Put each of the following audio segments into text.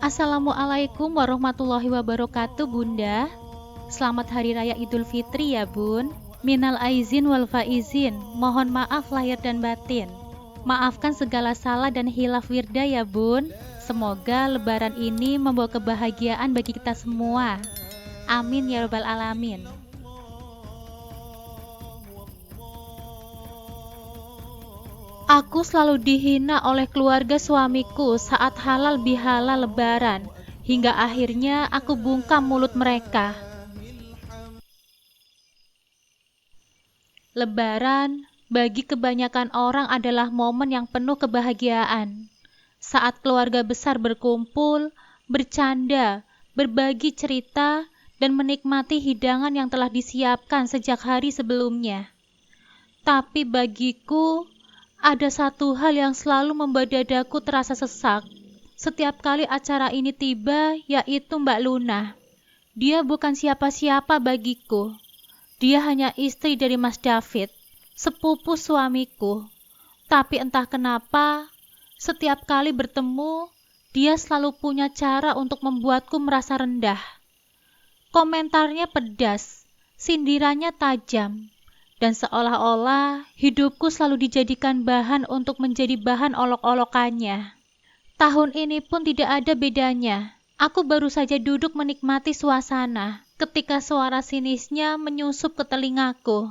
Assalamualaikum warahmatullahi wabarakatuh, Bunda. Selamat Hari Raya Idul Fitri ya, Bun. Minal aizin wal faizin. Mohon maaf lahir dan batin. Maafkan segala salah dan hilaf wirda ya, Bun. Semoga lebaran ini membawa kebahagiaan bagi kita semua. Amin ya rabbal alamin. Aku selalu dihina oleh keluarga suamiku saat halal bihalal lebaran, hingga akhirnya aku bungkam mulut mereka. Lebaran bagi kebanyakan orang adalah momen yang penuh kebahagiaan. Saat keluarga besar berkumpul, bercanda, berbagi cerita, dan menikmati hidangan yang telah disiapkan sejak hari sebelumnya. Tapi bagiku, ada satu hal yang selalu membuat dadaku terasa sesak. Setiap kali acara ini tiba, yaitu Mbak Luna. Dia bukan siapa-siapa bagiku. Dia hanya istri dari Mas David, sepupu suamiku. Tapi entah kenapa, setiap kali bertemu, dia selalu punya cara untuk membuatku merasa rendah. Komentarnya pedas, sindirannya tajam, dan seolah-olah hidupku selalu dijadikan bahan untuk menjadi bahan olok-olokannya. Tahun ini pun tidak ada bedanya. Aku baru saja duduk menikmati suasana ketika suara sinisnya menyusup ke telingaku.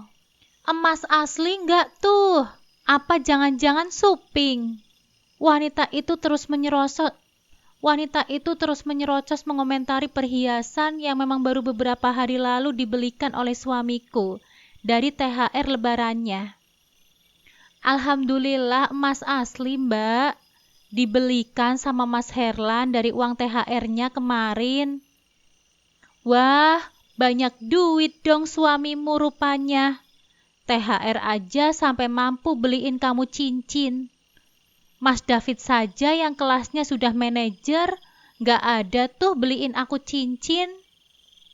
Emas asli nggak tuh? Apa jangan-jangan suping? Wanita itu terus menyerocos mengomentari perhiasan yang memang baru beberapa hari lalu dibelikan oleh suamiku dari THR lebarannya. Alhamdulillah emas asli, Mbak. Dibelikan sama Mas Herlan dari uang THR-nya kemarin. Wah, banyak duit dong suamimu rupanya. THR aja sampai mampu beliin kamu cincin. Mas David saja yang kelasnya sudah manajer, gak ada tuh beliin aku cincin.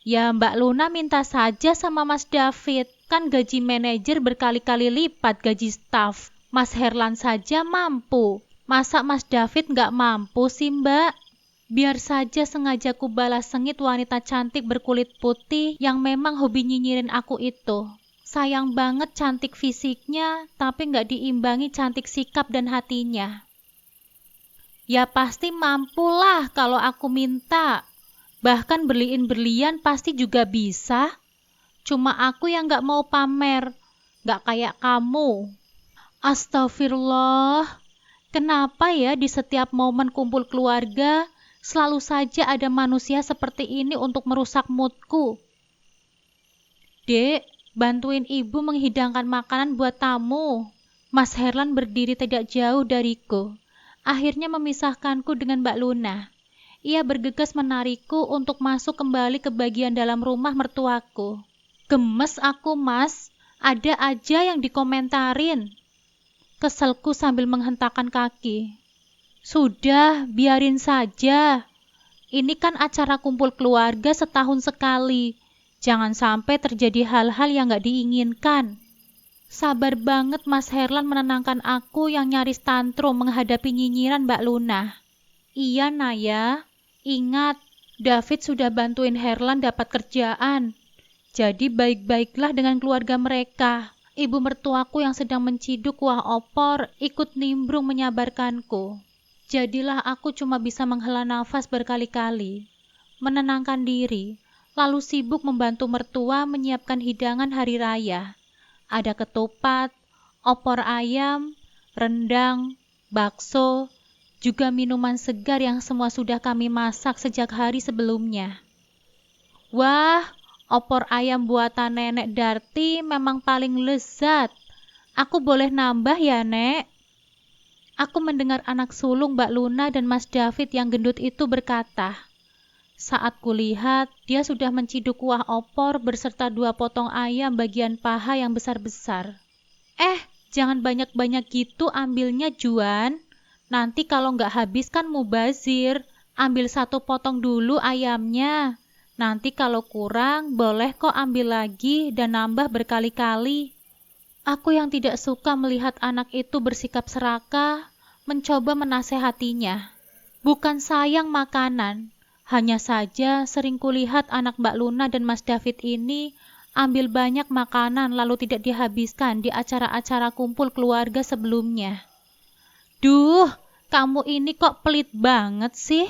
Ya Mbak Luna minta saja sama Mas David, kan gaji manajer berkali-kali lipat gaji staf. Mas Herlan saja mampu, masa Mas David nggak mampu sih Mbak? Biar saja sengaja ku balas sengit wanita cantik berkulit putih yang memang hobi nyinyirin aku itu. Sayang banget cantik fisiknya, tapi nggak diimbangi cantik sikap dan hatinya. Ya pasti mampulah kalau aku minta. Bahkan berliin berlian pasti juga bisa. Cuma aku yang gak mau pamer, gak kayak kamu. Astagfirullah, kenapa ya di setiap momen kumpul keluarga, selalu saja ada manusia seperti ini untuk merusak moodku? Dek, bantuin ibu menghidangkan makanan buat tamu. Mas Herlan berdiri tidak jauh dariku. Akhirnya memisahkanku dengan Mbak Luna. Ia bergegas menarikku untuk masuk kembali ke bagian dalam rumah mertuaku. Gemes aku, Mas. Ada aja yang dikomentarin. Keselku sambil menghentakkan kaki. Sudah, biarin saja. Ini kan acara kumpul keluarga setahun sekali. Jangan sampai terjadi hal-hal yang gak diinginkan. Sabar banget Mas Herlan menenangkan aku yang nyaris tantrum menghadapi nyinyiran Mbak Luna. Iya, Naya. Ingat, David sudah bantuin Herlan dapat kerjaan. Jadi baik-baiklah dengan keluarga mereka. Ibu mertuaku yang sedang menciduk kuah opor ikut nimbrung menyabarkanku. Jadilah aku cuma bisa menghela nafas berkali-kali, menenangkan diri, lalu sibuk membantu mertua menyiapkan hidangan hari raya. Ada ketupat, opor ayam, rendang, bakso, juga minuman segar yang semua sudah kami masak sejak hari sebelumnya. Wah, opor ayam buatan nenek Darti memang paling lezat. Aku boleh nambah ya, Nek? Aku mendengar anak sulung Mbak Luna dan Mas David yang gendut itu berkata. Saat kulihat, dia sudah menciduk kuah opor berserta 2 potong ayam bagian paha yang besar-besar. Jangan banyak-banyak gitu ambilnya, Juan. Nanti kalau nggak habis kan mubazir. Ambil 1 potong dulu ayamnya. Nanti kalau kurang, boleh kok ambil lagi dan nambah berkali-kali. Aku yang tidak suka melihat anak itu bersikap serakah, mencoba menasehatinya. Bukan sayang makanan, hanya saja sering kulihat anak Mbak Luna dan Mas David ini ambil banyak makanan lalu tidak dihabiskan di acara-acara kumpul keluarga sebelumnya. Duh, kamu ini kok pelit banget sih?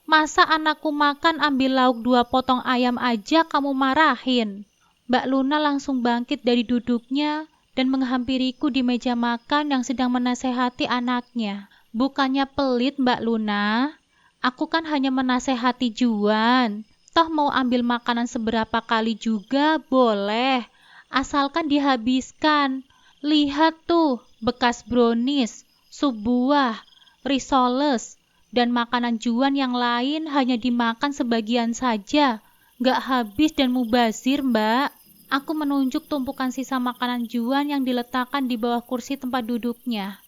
Masa anakku makan ambil lauk 2 potong ayam aja kamu marahin? Mbak Luna langsung bangkit dari duduknya dan menghampiriku di meja makan yang sedang menasehati anaknya. Bukannya pelit, Mbak Luna. Aku kan hanya menasehati Juan. Toh mau ambil makanan seberapa kali juga boleh. Asalkan dihabiskan. Lihat tuh, bekas brownies, sup buah, risoles, dan makanan Juan yang lain hanya dimakan sebagian saja. Gak habis dan mubazir, Mbak. Aku menunjuk tumpukan sisa makanan Juan yang diletakkan di bawah kursi tempat duduknya.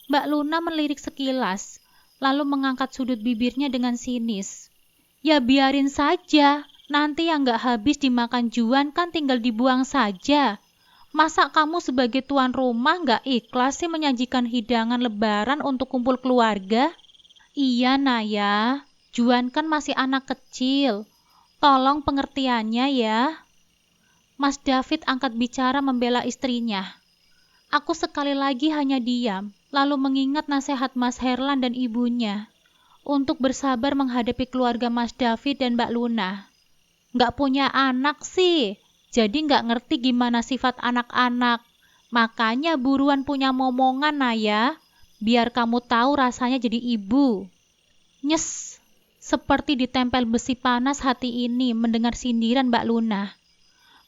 Mbak Luna melirik sekilas, lalu mengangkat sudut bibirnya dengan sinis. Ya biarin saja, nanti yang gak habis dimakan Juan kan tinggal dibuang saja. Masa kamu sebagai tuan rumah gak ikhlas sih menyajikan hidangan lebaran untuk kumpul keluarga? Iya Naya, Juan kan masih anak kecil. Tolong pengertiannya ya. Mas David angkat bicara membela istrinya. Aku sekali lagi hanya diam, lalu mengingat nasihat Mas Herlan dan ibunya untuk bersabar menghadapi keluarga Mas David dan Mbak Luna. Nggak punya anak sih, jadi nggak ngerti gimana sifat anak-anak. Makanya buruan punya momongan Naya, biar kamu tahu rasanya jadi ibu. Nyes, seperti ditempel besi panas hati ini mendengar sindiran Mbak Luna.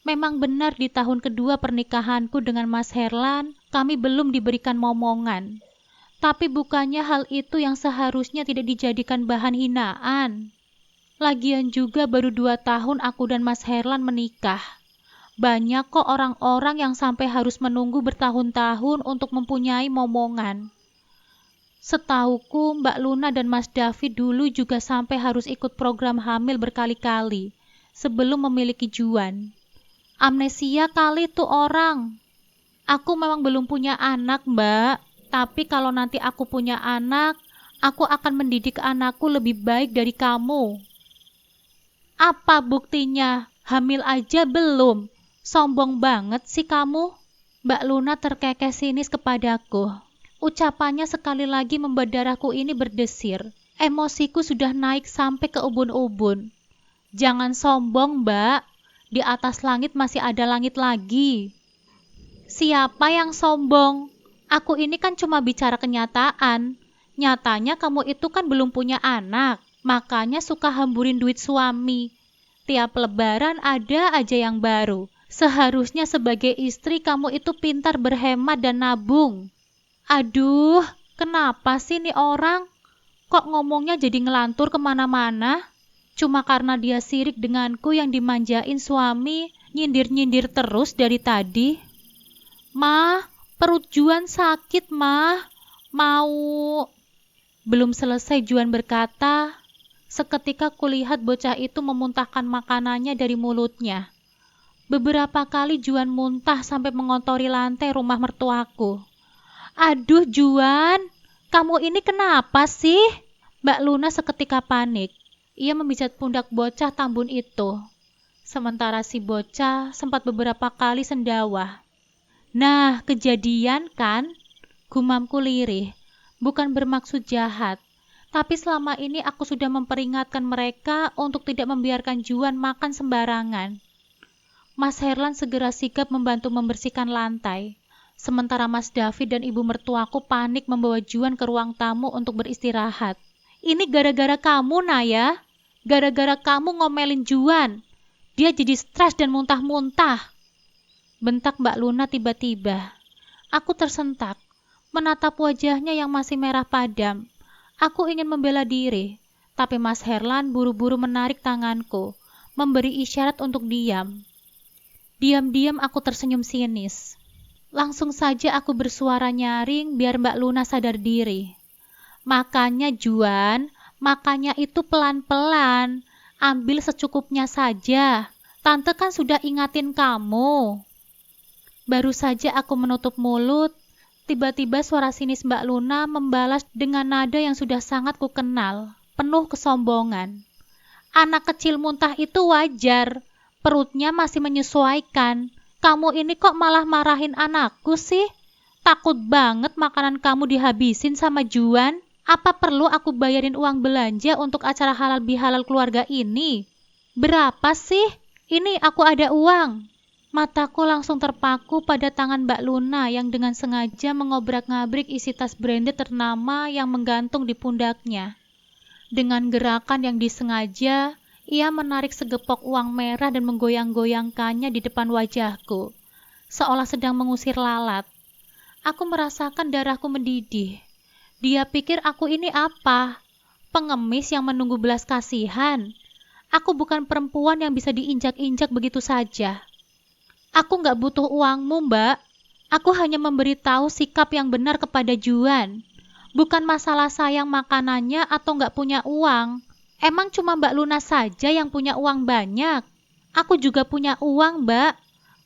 Memang benar di tahun kedua pernikahanku dengan Mas Herlan, kami belum diberikan momongan. Tapi bukannya hal itu yang seharusnya tidak dijadikan bahan hinaan. Lagian juga baru 2 tahun aku dan Mas Herlan menikah. Banyak kok orang-orang yang sampai harus menunggu bertahun-tahun untuk mempunyai momongan. Setauku Mbak Luna dan Mas David dulu juga sampai harus ikut program hamil berkali-kali sebelum memiliki Juan. Amnesia kali tuh orang. Aku memang belum punya anak, Mbak. Tapi kalau nanti aku punya anak, aku akan mendidik anakku lebih baik dari kamu. Apa buktinya? Hamil aja belum. Sombong banget sih kamu. Mbak Luna terkekeh sinis kepadaku. Ucapannya sekali lagi membuat darahku ini berdesir. Emosiku sudah naik sampai ke ubun-ubun. Jangan sombong, Mbak. Di atas langit masih ada langit lagi. Siapa yang sombong? Aku ini kan cuma bicara kenyataan. Nyatanya kamu itu kan belum punya anak, makanya suka hamburin duit suami. Tiap lebaran ada aja yang baru. Seharusnya sebagai istri kamu itu pintar berhemat dan nabung. Aduh, kenapa sih nih orang? Kok ngomongnya jadi ngelantur kemana-mana? Cuma karena dia sirik denganku yang dimanjain suami, nyindir-nyindir terus dari tadi. Ma, perut Juan sakit, Ma. Mau. Belum selesai Juan berkata, seketika kulihat bocah itu memuntahkan makanannya dari mulutnya. Beberapa kali Juan muntah sampai mengotori lantai rumah mertuaku. Aduh Juan, kamu ini kenapa sih? Mbak Luna seketika panik. Ia memijat pundak bocah tambun itu. Sementara si bocah sempat beberapa kali sendawa. Nah, kejadian kan? Gumamku lirih. Bukan bermaksud jahat. Tapi selama ini aku sudah memperingatkan mereka untuk tidak membiarkan Juan makan sembarangan. Mas Herlan segera sigap membantu membersihkan lantai. Sementara Mas David dan ibu mertuaku panik membawa Juan ke ruang tamu untuk beristirahat. Ini gara-gara kamu, Naya. Gara-gara kamu ngomelin Juan. Dia jadi stres dan muntah-muntah. Bentak Mbak Luna tiba-tiba. Aku tersentak, menatap wajahnya yang masih merah padam. Aku ingin membela diri, tapi Mas Herlan buru-buru menarik tanganku, memberi isyarat untuk diam. Diam-diam aku tersenyum sinis. Langsung saja aku bersuara nyaring biar Mbak Luna sadar diri. Makanya Juan, makannya itu pelan-pelan, ambil secukupnya saja. Tante kan sudah ingatin kamu. Baru saja aku menutup mulut, Tiba-tiba suara sinis Mbak Luna membalas dengan nada yang sudah sangat kukenal, penuh kesombongan. Anak kecil muntah itu wajar, perutnya masih menyesuaikan. Kamu ini kok malah marahin anakku sih? Takut banget makanan kamu dihabisin sama Juan. Apa perlu aku bayarin uang belanja untuk acara halal bihalal keluarga ini? Berapa sih? Ini aku ada uang. Mataku langsung terpaku pada tangan Mbak Luna yang dengan sengaja mengobrak-ngabrik isi tas branded ternama yang menggantung di pundaknya. Dengan gerakan yang disengaja, ia menarik segepok uang merah dan menggoyang-goyangkannya di depan wajahku, seolah sedang mengusir lalat. Aku merasakan darahku mendidih. Dia pikir aku ini apa? Pengemis yang menunggu belas kasihan. Aku bukan perempuan yang bisa diinjak-injak begitu saja. Aku nggak butuh uangmu, Mbak. Aku hanya memberitahu sikap yang benar kepada Juan. Bukan masalah sayang makanannya atau nggak punya uang. Emang cuma Mbak Luna saja yang punya uang banyak? Aku juga punya uang, Mbak.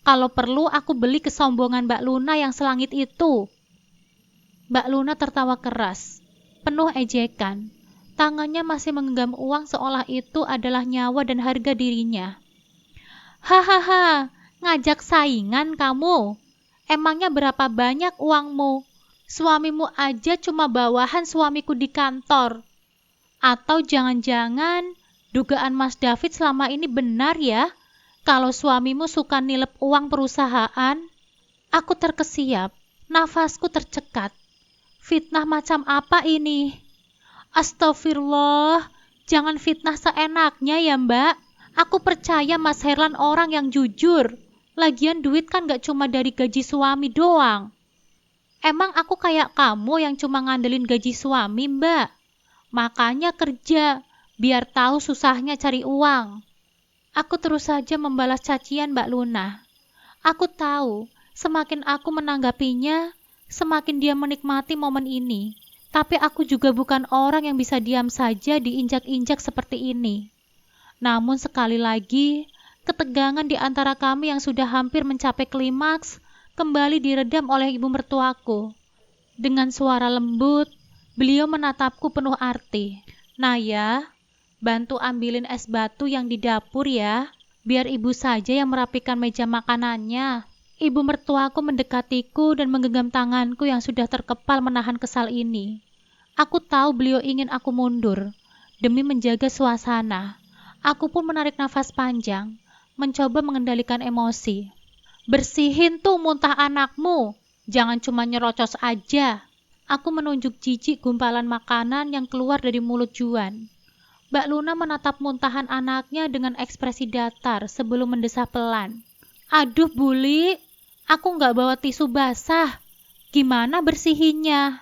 Kalau perlu aku beli kesombongan Mbak Luna yang selangit itu. Mbak Luna tertawa keras, penuh ejekan. Tangannya masih menggenggam uang seolah itu adalah nyawa dan harga dirinya. Hahaha, ngajak saingan kamu. Emangnya berapa banyak uangmu? Suamimu aja cuma bawahan suamiku di kantor. Atau jangan-jangan dugaan Mas David selama ini benar ya? Kalau suamimu suka nilep uang perusahaan? Aku terkesiap, nafasku tercekat. Fitnah macam apa ini? Astagfirullah, jangan fitnah seenaknya ya Mbak. Aku percaya Mas Herlan orang yang jujur. Lagian duit kan gak cuma dari gaji suami doang. Emang aku kayak kamu yang cuma ngandelin gaji suami, Mbak? Makanya kerja, biar tahu susahnya cari uang. Aku terus saja membalas cacian Mbak Luna. Aku tahu, semakin aku menanggapinya, semakin dia menikmati momen ini. Tapi aku juga bukan orang yang bisa diam saja diinjak-injak seperti ini. Namun sekali lagi, ketegangan di antara kami yang sudah hampir mencapai klimaks kembali diredam oleh ibu mertuaku. Dengan suara lembut, beliau menatapku penuh arti. Naya, bantu ambilin es batu yang di dapur ya, biar ibu saja yang merapikan meja makanannya. Ibu mertuaku mendekatiku dan menggenggam tanganku yang sudah terkepal menahan kesal ini. Aku tahu beliau ingin aku mundur, demi menjaga suasana. Aku pun menarik nafas panjang, mencoba mengendalikan emosi. Bersihin tuh muntah anakmu, jangan cuma nyerocos aja. Aku menunjuk jijik gumpalan makanan yang keluar dari mulut Juan. Mbak Luna menatap muntahan anaknya dengan ekspresi datar sebelum mendesah pelan. Aduh Buli, aku nggak bawa tisu basah. Gimana bersihinnya?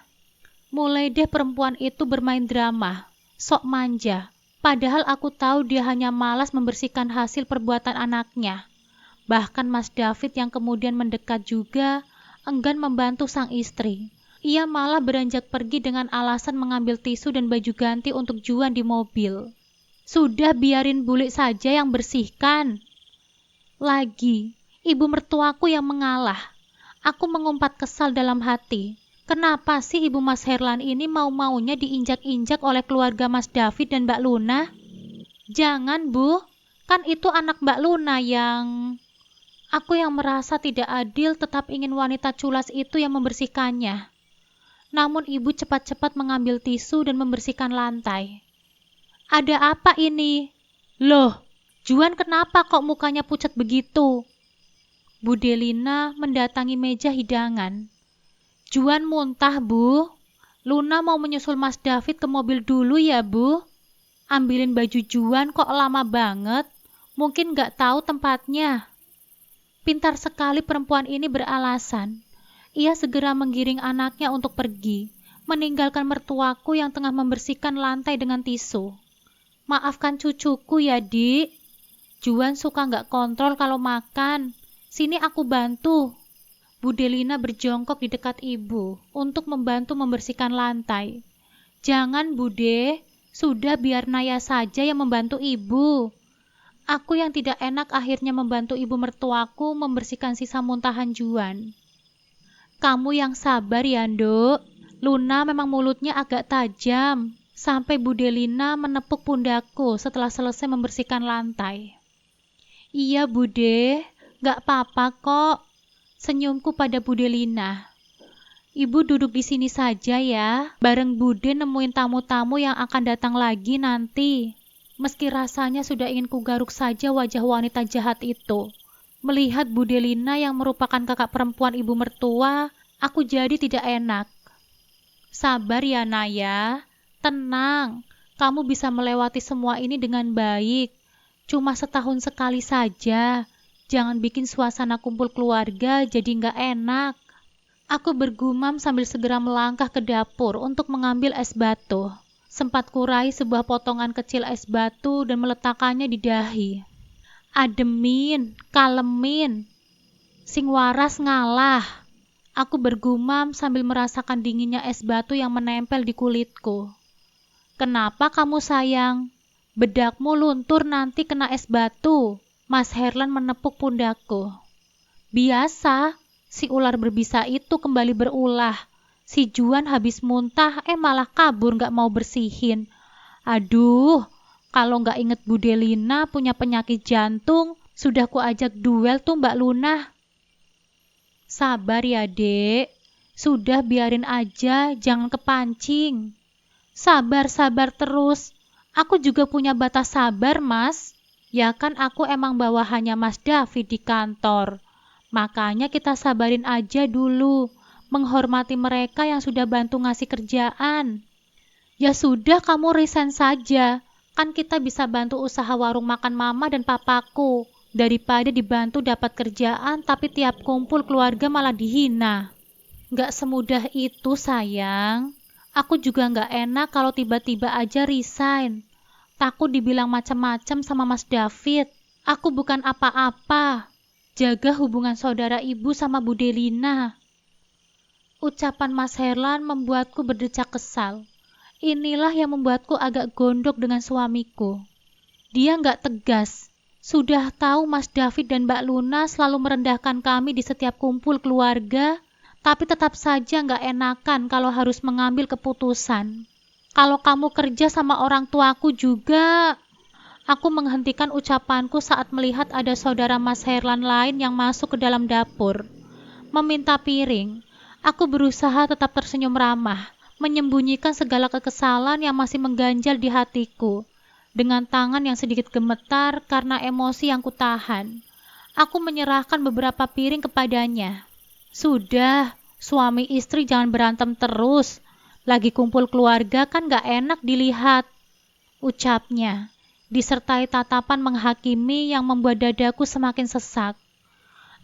Mulai deh perempuan itu bermain drama, sok manja. Padahal aku tahu dia hanya malas membersihkan hasil perbuatan anaknya. Bahkan Mas David yang kemudian mendekat juga enggan membantu sang istri. Ia malah beranjak pergi dengan alasan mengambil tisu dan baju ganti untuk Juan di mobil. Sudah biarin Bulik saja yang bersihkan. Lagi, ibu mertuaku yang mengalah. Aku mengumpat kesal dalam hati. Kenapa sih ibu Mas Herlan ini mau-maunya diinjak-injak oleh keluarga Mas David dan Mbak Luna? Jangan Bu, kan itu anak Mbak Luna yang... Aku yang merasa tidak adil tetap ingin wanita culas itu yang membersihkannya. Namun ibu cepat-cepat mengambil tisu dan membersihkan lantai. Ada apa ini? Loh, Juan kenapa kok mukanya pucat begitu? Bu Delina mendatangi meja hidangan. Juan muntah, Bu. Luna mau menyusul Mas David ke mobil dulu ya, Bu. Ambilin baju Juan kok lama banget. Mungkin gak tahu tempatnya. Pintar sekali perempuan ini beralasan. Ia segera menggiring anaknya untuk pergi, meninggalkan mertuaku yang tengah membersihkan lantai dengan tisu. Maafkan cucuku ya, Dik. Juan suka gak kontrol kalau makan. Sini aku bantu. Bu Delina berjongkok di dekat ibu untuk membantu membersihkan lantai. Jangan, Bude. Sudah biar Naya saja yang membantu ibu. Aku yang tidak enak akhirnya membantu ibu mertuaku membersihkan sisa muntahan Juan. Kamu yang sabar ya, Nduk. Luna memang mulutnya agak tajam, sampai Bu Delina menepuk pundakku setelah selesai membersihkan lantai. Iya, Bude, gak apa-apa kok. Senyumku pada Bu Delina. Ibu duduk di sini saja ya, bareng Bude nemuin tamu-tamu yang akan datang lagi nanti. Meski rasanya sudah ingin kugaruk saja wajah wanita jahat itu. Melihat Bu Delina yang merupakan kakak perempuan ibu mertua, aku jadi tidak enak. Sabar ya Naya, tenang, kamu bisa melewati semua ini dengan baik. Cuma setahun sekali saja, jangan bikin suasana kumpul keluarga jadi nggak enak. Aku bergumam sambil segera melangkah ke dapur untuk mengambil es batu. Sempat kurai sebuah potongan kecil es batu dan meletakkannya di dahi. Ademin, kalemin. Sing waras ngalah. Aku bergumam sambil merasakan dinginnya es batu yang menempel di kulitku. Kenapa kamu sayang? Bedakmu luntur nanti kena es batu. Mas Herlan menepuk pundakku. Biasa, si ular berbisa itu kembali berulah. Si Juan habis muntah, malah kabur gak mau bersihin. Aduh, kalau gak inget Bu Delina punya penyakit jantung, sudah ku ajak duel tuh Mbak Luna. Sabar ya dek, sudah biarin aja, jangan kepancing. Sabar terus, aku juga punya batas sabar mas. Ya kan aku emang bawahannya Mas David di kantor. Makanya kita sabarin aja dulu, menghormati mereka yang sudah bantu ngasih kerjaan. Ya sudah kamu resign saja, kan kita bisa bantu usaha warung makan mama dan papaku, daripada dibantu dapat kerjaan tapi tiap kumpul keluarga malah dihina. Gak semudah itu sayang, aku juga gak enak kalau tiba-tiba aja resign. Takut dibilang macam-macam sama Mas David, aku bukan apa-apa. Jaga hubungan saudara ibu sama Bu Delina. Ucapan Mas Herlan membuatku berdecak kesal. Inilah yang membuatku agak gondok dengan suamiku. Dia nggak tegas. Sudah tahu Mas David dan Mbak Luna selalu merendahkan kami di setiap kumpul keluarga, tapi tetap saja nggak enakan kalau harus mengambil keputusan. Kalau kamu kerja sama orang tuaku juga. Aku menghentikan ucapanku saat melihat ada saudara Mas Herlan lain yang masuk ke dalam dapur. Meminta piring. Aku berusaha tetap tersenyum ramah, menyembunyikan segala kekesalan yang masih mengganjal di hatiku. Dengan tangan yang sedikit gemetar karena emosi yang kutahan, aku menyerahkan beberapa piring kepadanya. Sudah, suami istri jangan berantem terus. Lagi kumpul keluarga kan gak enak dilihat, ucapnya, disertai tatapan menghakimi yang membuat dadaku semakin sesak.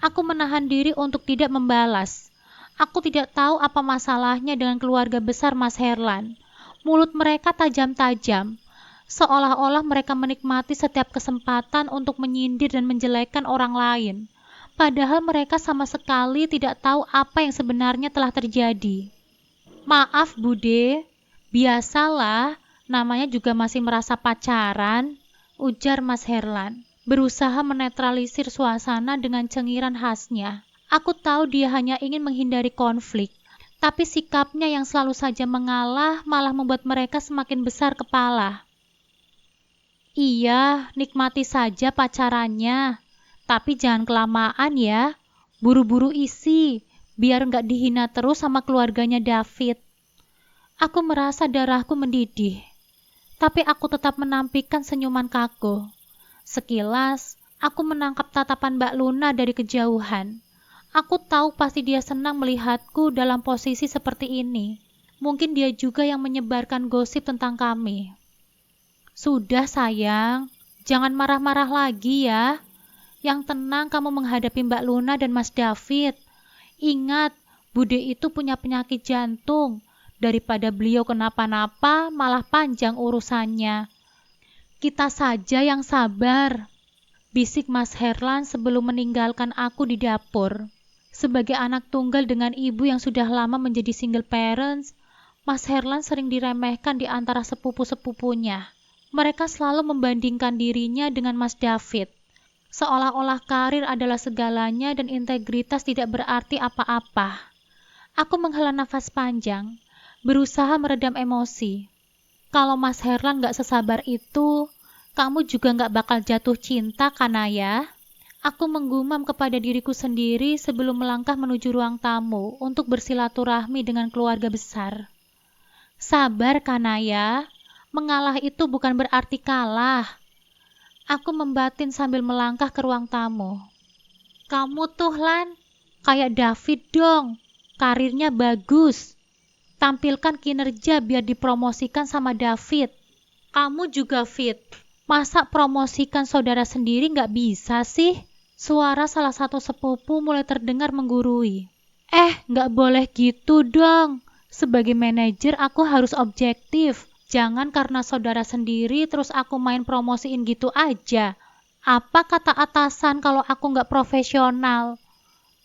Aku menahan diri untuk tidak membalas. Aku tidak tahu apa masalahnya dengan keluarga besar Mas Herlan. Mulut mereka tajam-tajam, seolah-olah mereka menikmati setiap kesempatan untuk menyindir dan menjelekkan orang lain. Padahal mereka sama sekali tidak tahu apa yang sebenarnya telah terjadi. Maaf Bude, biasalah, namanya juga masih merasa pacaran, ujar Mas Herlan, berusaha menetralisir suasana dengan cengiran khasnya. Aku tahu dia hanya ingin menghindari konflik, tapi sikapnya yang selalu saja mengalah malah membuat mereka semakin besar kepala. Iya, nikmati saja pacarannya, tapi jangan kelamaan ya, buru-buru isi, biar nggak dihina terus sama keluarganya David. Aku merasa darahku mendidih, tapi aku tetap menampikan senyuman kaku. Sekilas, aku menangkap tatapan Mbak Luna dari kejauhan. Aku tahu pasti dia senang melihatku dalam posisi seperti ini. Mungkin dia juga yang menyebarkan gosip tentang kami. Sudah sayang, jangan marah-marah lagi ya. Yang tenang kamu menghadapi Mbak Luna dan Mas David. Ingat, Bude itu punya penyakit jantung. Daripada beliau kenapa-napa, malah panjang urusannya. Kita saja yang sabar, bisik Mas Herlan sebelum meninggalkan aku di dapur. Sebagai anak tunggal dengan ibu yang sudah lama menjadi single parents, Mas Herlan sering diremehkan di antara sepupu-sepupunya. Mereka selalu membandingkan dirinya dengan Mas David. Seolah-olah karir adalah segalanya dan integritas tidak berarti apa-apa. Aku menghela nafas panjang, berusaha meredam emosi. Kalau Mas Herlan gak sesabar itu, kamu juga gak bakal jatuh cinta, Kanaya. Aku menggumam kepada diriku sendiri sebelum melangkah menuju ruang tamu untuk bersilaturahmi dengan keluarga besar. Sabar, Kanaya. Mengalah itu bukan berarti kalah. Aku membatin sambil melangkah ke ruang tamu. Kamu tuh, Lan, kayak David dong. Karirnya bagus. Tampilkan kinerja biar dipromosikan sama David. Kamu juga fit. Masa promosikan saudara sendiri nggak bisa sih? Suara salah satu sepupu mulai terdengar menggurui. Nggak boleh gitu dong. Sebagai manajer aku harus objektif. Jangan karena saudara sendiri terus aku main promosiin gitu aja. Apa kata atasan kalau aku nggak profesional?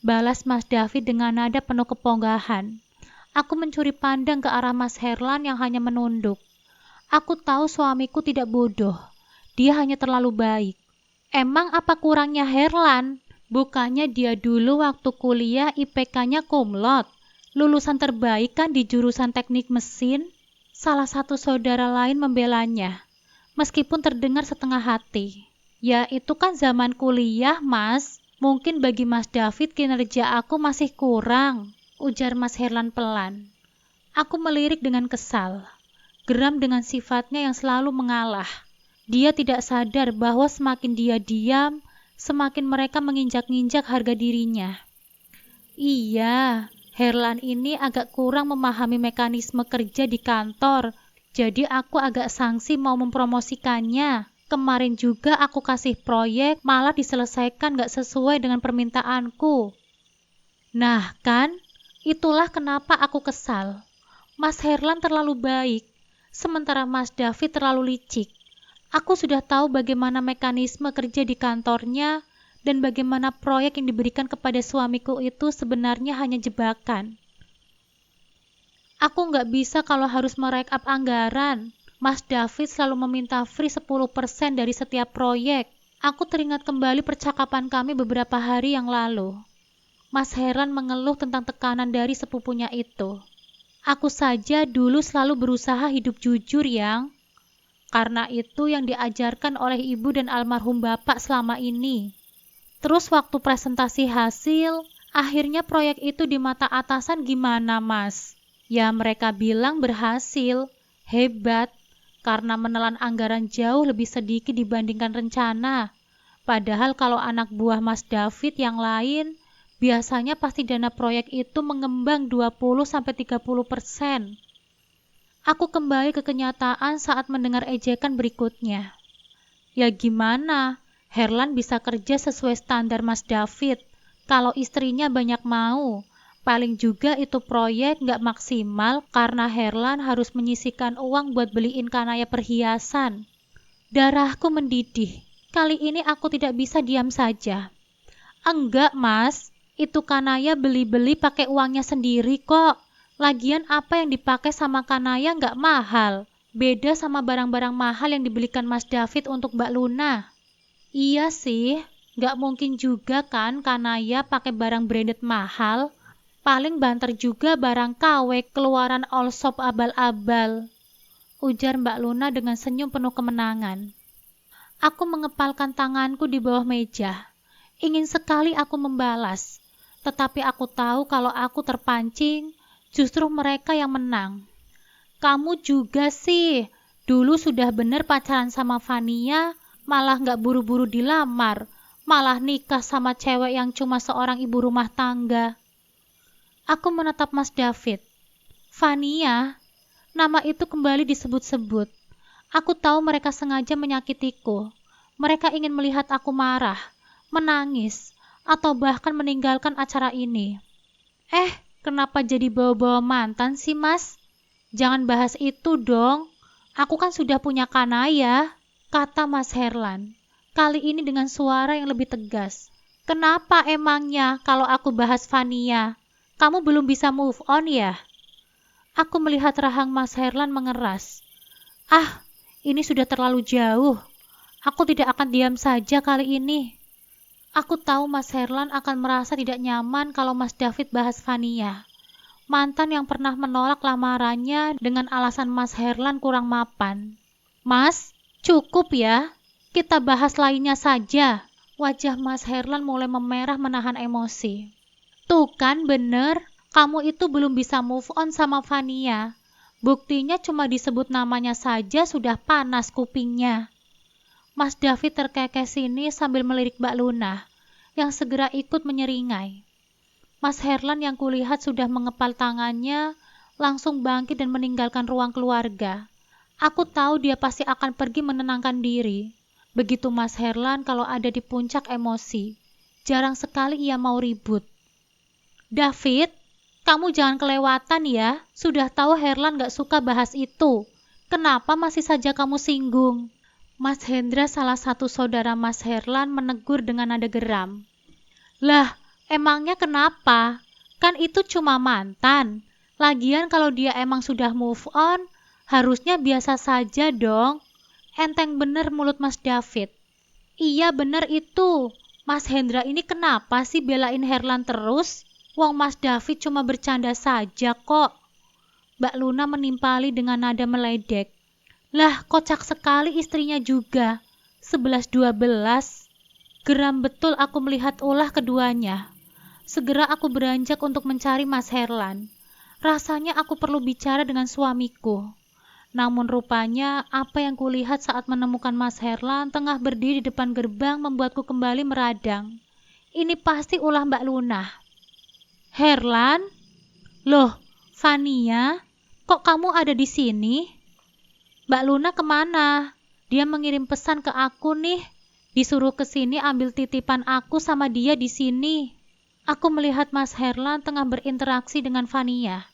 Balas Mas David dengan nada penuh keponggahan. Aku mencuri pandang ke arah Mas Herlan yang hanya menunduk. Aku tahu suamiku tidak bodoh. Dia hanya terlalu baik. Emang apa kurangnya Herlan? Bukannya dia dulu waktu kuliah IPK-nya cum laude. Lulusan terbaik kan di jurusan teknik mesin? Salah satu saudara lain membelanya. Meskipun terdengar setengah hati. Ya itu kan zaman kuliah, Mas. Mungkin bagi Mas David kinerja aku masih kurang, ujar Mas Herlan pelan. Aku melirik dengan kesal. Geram dengan sifatnya yang selalu mengalah. Dia tidak sadar bahwa semakin dia diam, semakin mereka menginjak-injak harga dirinya. Iya, Herlan ini agak kurang memahami mekanisme kerja di kantor, jadi aku agak sangsi mau mempromosikannya. Kemarin juga aku kasih proyek, malah diselesaikan gak sesuai dengan permintaanku. Nah kan, itulah kenapa aku kesal. Mas Herlan terlalu baik, sementara Mas David terlalu licik. Aku sudah tahu bagaimana mekanisme kerja di kantornya, dan bagaimana proyek yang diberikan kepada suamiku itu sebenarnya hanya jebakan. Aku nggak bisa kalau harus merekap anggaran. Mas David selalu meminta free 10% dari setiap proyek. Aku teringat kembali percakapan kami beberapa hari yang lalu. Mas Herlan mengeluh tentang tekanan dari sepupunya itu. Aku saja dulu selalu berusaha hidup jujur, Yang. Karena itu yang diajarkan oleh ibu dan almarhum bapak selama ini. Terus waktu presentasi hasil, akhirnya proyek itu di mata atasan gimana, Mas? Ya mereka bilang berhasil, hebat, karena menelan anggaran jauh lebih sedikit dibandingkan rencana. Padahal kalau anak buah Mas David yang lain, biasanya pasti dana proyek itu mengembang 20-30%. Aku kembali ke kenyataan saat mendengar ejekan berikutnya. Ya gimana? Herlan bisa kerja sesuai standar Mas David. Kalau istrinya banyak mau, paling juga itu proyek nggak maksimal karena Herlan harus menyisihkan uang buat beliin Kanaya perhiasan. Darahku mendidih. Kali ini aku tidak bisa diam saja. Enggak, Mas. Itu Kanaya beli-beli pakai uangnya sendiri kok. Lagian apa yang dipakai sama Kanaya nggak mahal. Beda sama barang-barang mahal yang dibelikan Mas David untuk Mbak Luna. Iya sih, nggak mungkin juga kan Kanaya pakai barang branded mahal. Paling banter juga barang KW keluaran Allshop abal-abal. Ujar Mbak Luna dengan senyum penuh kemenangan. Aku mengepalkan tanganku di bawah meja. Ingin sekali aku membalas. Tetapi aku tahu kalau aku terpancing, justru mereka yang menang. Kamu juga sih, dulu sudah bener pacaran sama Fania, malah gak buru-buru dilamar, malah nikah sama cewek yang cuma seorang ibu rumah tangga. Aku menatap Mas David. Fania, nama itu kembali disebut-sebut. Aku tahu mereka sengaja menyakitiku. Mereka ingin melihat aku marah, menangis, atau bahkan meninggalkan acara ini. Kenapa jadi bawa-bawa mantan sih, Mas? Jangan bahas itu dong. Aku kan sudah punya Kanaya, kata Mas Herlan. Kali ini dengan suara yang lebih tegas. Kenapa emangnya kalau aku bahas Fania? Kamu belum bisa move on ya? Aku melihat rahang Mas Herlan mengeras. Ini sudah terlalu jauh. Aku tidak akan diam saja kali ini. Aku tahu Mas Herlan akan merasa tidak nyaman kalau Mas David bahas Fania. mantan yang pernah menolak lamarannya dengan alasan Mas Herlan kurang mapan. Mas, cukup ya. Kita bahas lainnya saja. Wajah Mas Herlan mulai memerah menahan emosi. Tuh kan bener, kamu itu belum bisa move on sama Fania. Buktinya cuma disebut namanya saja sudah panas kupingnya. Mas David terkekeh sini sambil melirik Mbak Luna, yang segera ikut menyeringai. Mas Herlan yang kulihat sudah mengepal tangannya, langsung bangkit dan meninggalkan ruang keluarga. Aku tahu dia pasti akan pergi menenangkan diri. Begitu Mas Herlan kalau ada di puncak emosi. Jarang sekali ia mau ribut. David, kamu jangan kelewatan ya. Sudah tahu Herlan gak suka bahas itu. Kenapa masih saja kamu singgung? Mas Hendra, salah satu saudara Mas Herlan, menegur dengan nada geram. Lah, emangnya kenapa? Kan itu cuma mantan. Lagian kalau dia emang sudah move on, harusnya biasa saja dong. Enteng bener mulut Mas David. Iya bener itu. Mas Hendra ini kenapa sih belain Herlan terus? Wong Mas David cuma bercanda saja kok. Mbak Luna menimpali dengan nada meledek. Lah kocak sekali istrinya juga. 11-12. Geram betul aku melihat ulah keduanya. Segera aku beranjak untuk mencari Mas Herlan. Rasanya aku perlu bicara dengan suamiku. Namun rupanya apa yang kulihat saat menemukan Mas Herlan tengah berdiri di depan gerbang membuatku kembali meradang. Ini pasti ulah Mbak Luna. Herlan? Loh, Fania, kok kamu ada di sini? Mbak Luna kemana? Dia mengirim pesan ke aku nih. Disuruh ke sini ambil titipan aku sama dia di sini. Aku melihat Mas Herlan tengah berinteraksi dengan Fania,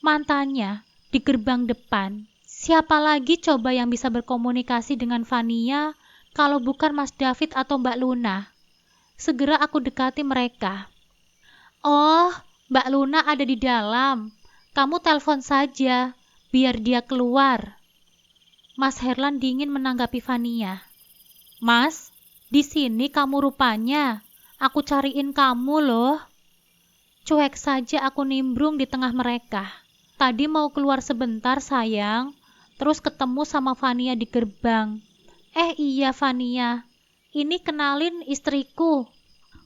mantannya, di gerbang depan. Siapa lagi coba yang bisa berkomunikasi dengan Fania kalau bukan Mas David atau Mbak Luna? Segera aku dekati mereka. Oh, Mbak Luna ada di dalam. Kamu telepon saja, biar dia keluar. Mas Herlan dingin menanggapi Fania. Mas, di sini kamu rupanya. Aku cariin kamu loh. Cuek saja aku nimbrung di tengah mereka. Tadi mau keluar sebentar sayang. Terus ketemu sama Fania di gerbang. Iya Fania, ini kenalin istriku.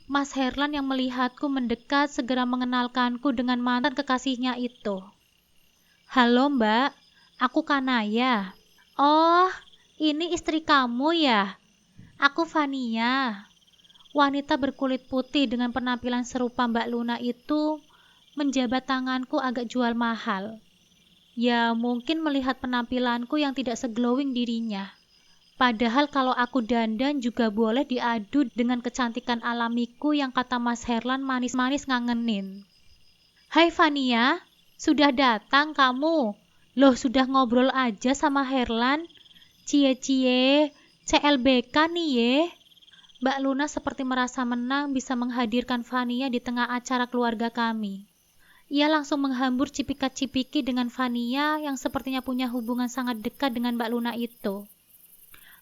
Mas Herlan yang melihatku mendekat segera mengenalkanku dengan mantan kekasihnya itu. Halo Mbak, aku Kanaya. Oh, ini istri kamu ya? Aku Fania. Wanita berkulit putih dengan penampilan serupa Mbak Luna itu menjabat tanganku agak jual mahal. Ya mungkin melihat penampilanku yang tidak seglowing dirinya. Padahal kalau aku dandan juga boleh diadu dengan kecantikan alamiku yang kata Mas Herlan manis-manis ngangenin. Hai Fania, sudah datang kamu? Loh sudah ngobrol aja sama Herlan? Cie-cie, CLBK nih ye. Mbak Luna seperti merasa menang bisa menghadirkan Fania di tengah acara keluarga kami. Ia langsung menghambur cipika-cipiki dengan Fania yang sepertinya punya hubungan sangat dekat dengan Mbak Luna itu.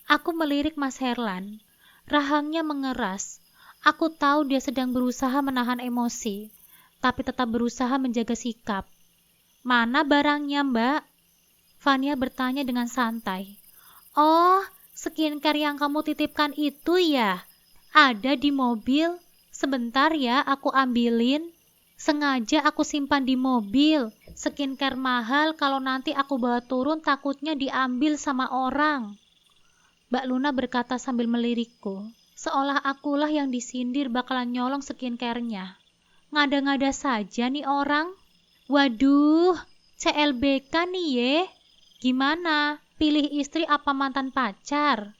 Aku melirik Mas Herlan. Rahangnya mengeras. Aku tahu dia sedang berusaha menahan emosi, tapi tetap berusaha menjaga sikap. Mana barangnya Mbak? Fania bertanya dengan santai. Oh, skincare yang kamu titipkan itu ya? Ada di mobil. Sebentar ya, aku ambilin. Sengaja aku simpan di mobil. Skincare mahal, kalau nanti aku bawa turun takutnya diambil sama orang. Mbak Luna berkata sambil melirikku, seolah akulah yang disindir bakalan nyolong skincare-nya. Ngada-ngada saja nih orang. Waduh, CLBK nih ye. Gimana? Pilih istri apa mantan pacar?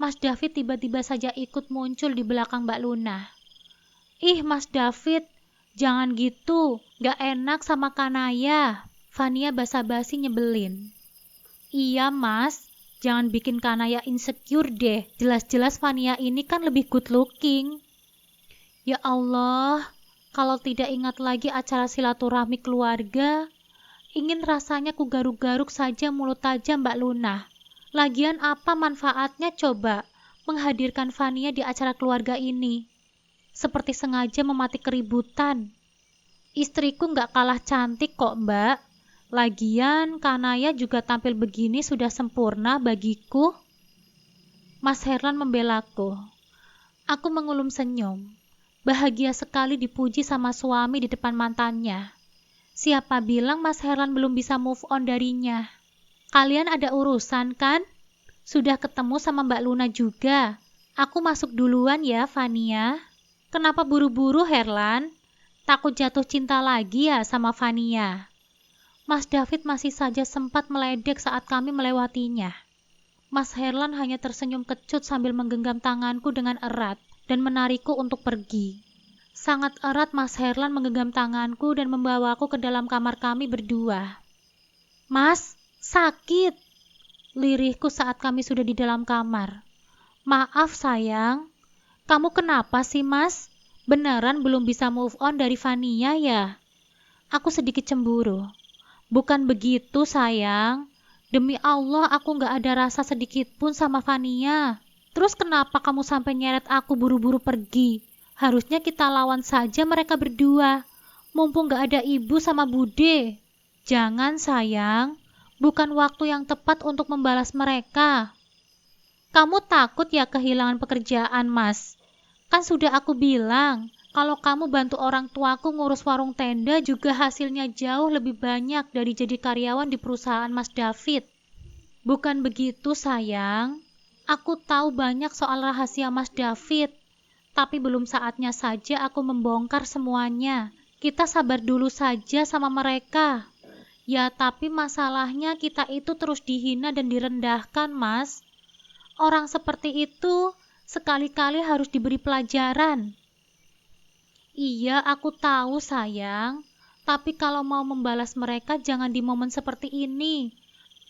Mas David tiba-tiba saja ikut muncul di belakang Mbak Luna. Ih Mas David, jangan gitu, gak enak sama Kanaya. Fania basa-basi nyebelin. Iya mas, jangan bikin Kanaya insecure deh. Jelas-jelas Fania ini kan lebih good looking. Ya Allah, kalau tidak ingat lagi acara silaturahmi keluarga, ingin rasanya ku garuk-garuk saja mulut tajam Mbak Luna. Lagian apa manfaatnya coba menghadirkan Fania di acara keluarga ini? Seperti sengaja mematik keributan. Istriku nggak kalah cantik kok, Mbak. Lagian, Kanaya juga tampil begini sudah sempurna bagiku. Mas Herlan membelaku. Aku mengulum senyum. Bahagia sekali dipuji sama suami di depan mantannya. Siapa bilang Mas Herlan belum bisa move on darinya? Kalian ada urusan kan? Sudah ketemu sama Mbak Luna juga. Aku masuk duluan ya, Fania. Kenapa buru-buru, Herlan? Takut jatuh cinta lagi ya sama Fania? Mas David masih saja sempat meledek saat kami melewatinya. Mas Herlan hanya tersenyum kecut sambil menggenggam tanganku dengan erat dan menarikku untuk pergi. Sangat erat Mas Herlan menggenggam tanganku dan membawaku ke dalam kamar kami berdua. Mas, sakit, lirihku saat kami sudah di dalam kamar. Maaf sayang, kamu kenapa sih Mas? Beneran belum bisa move on dari Fania ya? Aku sedikit cemburu. Bukan begitu sayang. Demi Allah aku gak ada rasa sedikit pun sama Fania. Terus kenapa kamu sampai nyeret aku buru-buru pergi? Harusnya kita lawan saja mereka berdua. Mumpung gak ada ibu sama bude. Jangan sayang. Bukan waktu yang tepat untuk membalas mereka. Kamu takut ya kehilangan pekerjaan, Mas? Kan sudah aku bilang, kalau kamu bantu orang tuaku ngurus warung tenda juga hasilnya jauh lebih banyak dari jadi karyawan di perusahaan Mas David. Bukan begitu, sayang. Aku tahu banyak soal rahasia Mas David, tapi belum saatnya saja aku membongkar semuanya. Kita sabar dulu saja sama mereka. Ya, tapi masalahnya kita itu terus dihina dan direndahkan, Mas. Orang seperti itu sekali-kali harus diberi pelajaran. Iya, aku tahu sayang. Tapi kalau mau membalas mereka jangan di momen seperti ini.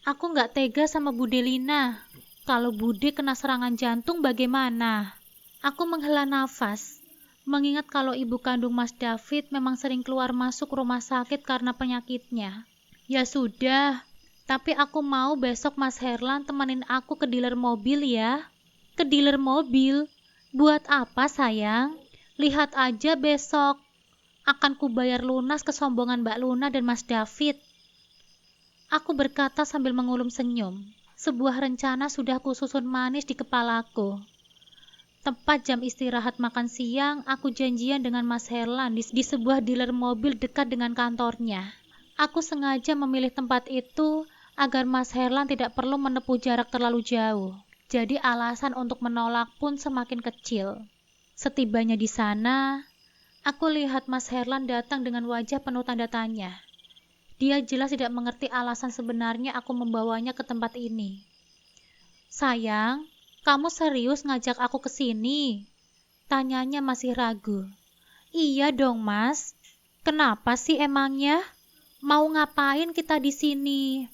Aku nggak tega sama Bude Lina. Kalau Bude kena serangan jantung bagaimana? Aku menghela nafas. Mengingat kalau ibu kandung Mas David memang sering keluar masuk rumah sakit karena penyakitnya. Ya sudah, tapi aku mau besok Mas Herlan temenin aku ke dealer mobil ya. Ke dealer mobil? Buat apa sayang? Lihat aja besok. Akan kubayar lunas kesombongan Mbak Luna dan Mas David. Aku berkata sambil mengulum senyum. Sebuah rencana sudah kususun manis di kepalaku. Tepat jam istirahat makan siang, aku janjian dengan Mas Herlan di sebuah dealer mobil dekat dengan kantornya. Aku sengaja memilih tempat itu agar Mas Herlan tidak perlu menempuh jarak terlalu jauh. Jadi alasan untuk menolak pun semakin kecil. Setibanya di sana, aku lihat Mas Herlan datang dengan wajah penuh tanda tanya. Dia jelas tidak mengerti alasan sebenarnya aku membawanya ke tempat ini. Sayang, kamu serius ngajak aku ke sini? Tanyanya masih ragu. Iya dong, Mas. Kenapa sih emangnya? Mau ngapain kita di sini?